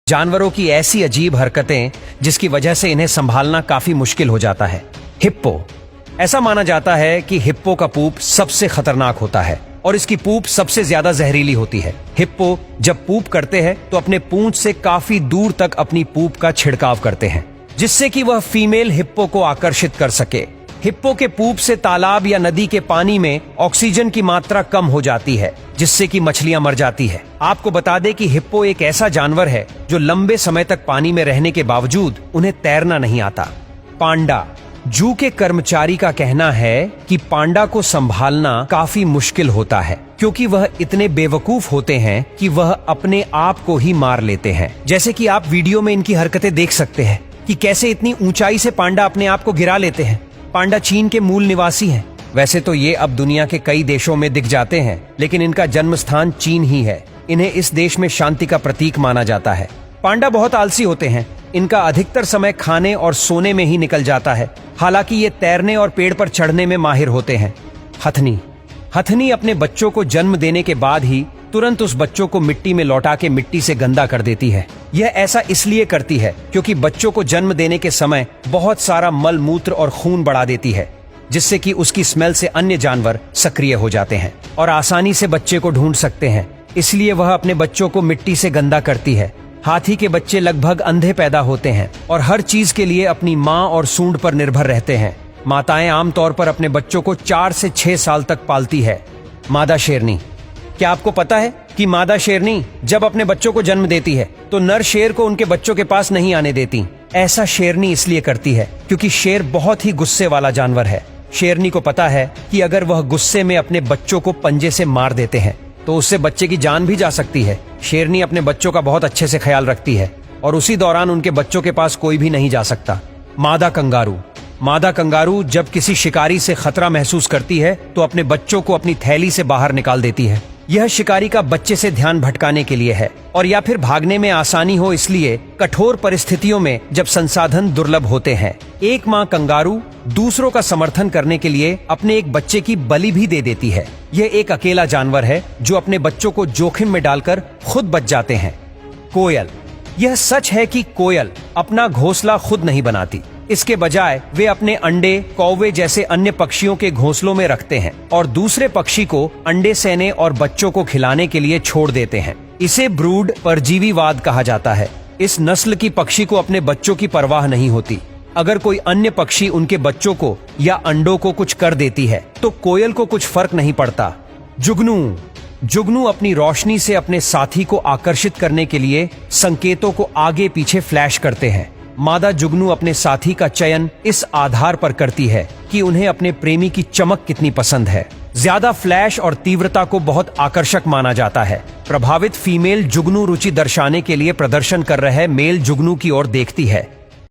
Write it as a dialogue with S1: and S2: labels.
S1: जानवरों की ऐसी अजीब हरकतें जिसकी वजह से इन्हें संभालना काफी मुश्किल हो जाता है। हिप्पो। ऐसा माना जाता है कि हिप्पो का पूप सबसे खतरनाक होता है और इसकी पूप सबसे ज्यादा जहरीली होती है। हिप्पो जब पूप करते हैं तो अपने पूंछ से काफी दूर तक अपनी पूप का छिड़काव करते हैं, जिससे कि वह फीमेल हिप्पो को आकर्षित कर सके। हिप्पो के पूप से तालाब या नदी के पानी में ऑक्सीजन की मात्रा कम हो जाती है, जिससे कि मछलियां मर जाती है। आपको बता दें कि हिप्पो एक ऐसा जानवर है जो लंबे समय तक पानी में रहने के बावजूद उन्हें तैरना नहीं आता। पांडा। जू के कर्मचारी का कहना है कि पांडा को संभालना काफी मुश्किल होता है, क्योंकि वह इतने बेवकूफ होते हैं कि वह अपने आप को ही मार लेते हैं। जैसे कि आप वीडियो में इनकी हरकतें देख सकते हैं कि कैसे इतनी ऊंचाई से पांडा अपने आप को गिरा लेते हैं। पांडा चीन के मूल निवासी हैं। वैसे तो ये अब दुनिया के कई देशों में दिख जाते हैं, लेकिन इनका जन्म स्थान चीन ही है। इन्हें इस देश में शांति का प्रतीक माना जाता है। पांडा बहुत आलसी होते हैं। इनका अधिकतर समय खाने और सोने में ही निकल जाता है। हालांकि ये तैरने और पेड़ पर चढ़ने में माहिर होते हैं। हथनी। हथनी अपने बच्चों को जन्म देने के बाद ही तुरंत उस बच्चों को मिट्टी में लौटा के मिट्टी से गंदा कर देती है। यह ऐसा इसलिए करती है क्योंकि बच्चों को जन्म देने के समय बहुत सारा मल मूत्र और खून बढ़ा देती है, जिससे कि उसकी स्मेल से अन्य जानवर सक्रिय हो जाते हैं और आसानी से बच्चे को ढूंढ सकते हैं। इसलिए वह अपने बच्चों को मिट्टी से गंदा करती है। हाथी के बच्चे लगभग अंधे पैदा होते हैं और हर चीज के लिए अपनी माँ और सूंड पर निर्भर रहते हैं। माताएं आमतौर पर अपने बच्चों को 4 से 6 साल तक पालती है। मादा शेरनी। क्या आपको पता है कि मादा शेरनी जब अपने बच्चों को जन्म देती है तो नर शेर को उनके बच्चों के पास नहीं आने देती। ऐसा शेरनी इसलिए करती है क्योंकि शेर बहुत ही गुस्से वाला जानवर है। शेरनी को पता है कि अगर वह गुस्से में अपने बच्चों को पंजे से मार देते हैं तो उससे बच्चे की जान भी जा सकती है। शेरनी अपने बच्चों का बहुत अच्छे से ख्याल रखती है और उसी दौरान उनके बच्चों के पास कोई भी नहीं जा सकता। मादा कंगारू। मादा कंगारू जब किसी शिकारी से खतरा महसूस करती है तो अपने बच्चों को अपनी थैली से बाहर निकाल देती है। यह शिकारी का बच्चे से ध्यान भटकाने के लिए है और या फिर भागने में आसानी हो, इसलिए कठोर परिस्थितियों में जब संसाधन दुर्लभ होते हैं। एक माँ कंगारू दूसरों का समर्थन करने के लिए अपने एक बच्चे की बलि भी दे देती है। यह एक अकेला जानवर है जो अपने बच्चों को जोखिम में डालकर खुद बच जाते हैं। कोयल। यह सच है कि कोयल अपना घोंसला खुद नहीं बनाती। इसके बजाय वे अपने अंडे कौवे जैसे अन्य पक्षियों के घोंसलों में रखते हैं और दूसरे पक्षी को अंडे सेने और बच्चों को खिलाने के लिए छोड़ देते हैं। इसे ब्रूड परजीवीवाद कहा जाता है। इस नस्ल की पक्षी को अपने बच्चों की परवाह नहीं होती। अगर कोई अन्य पक्षी उनके बच्चों को या अंडों को कुछ कर देती है तो कोयल को कुछ फर्क नहीं पड़ता। जुगनू। जुगनू अपनी रोशनी से अपने साथी को आकर्षित करने के लिए संकेतों को आगे पीछे फ्लैश करते हैं। मादा जुगनू अपने साथी का चयन इस आधार पर करती है कि उन्हें अपने प्रेमी की चमक कितनी पसंद है। ज्यादा फ्लैश और तीव्रता को बहुत आकर्षक माना जाता है। प्रभावित फीमेल जुगनू रुचि दर्शाने के लिए प्रदर्शन कर रहे मेल जुगनू की ओर देखती है।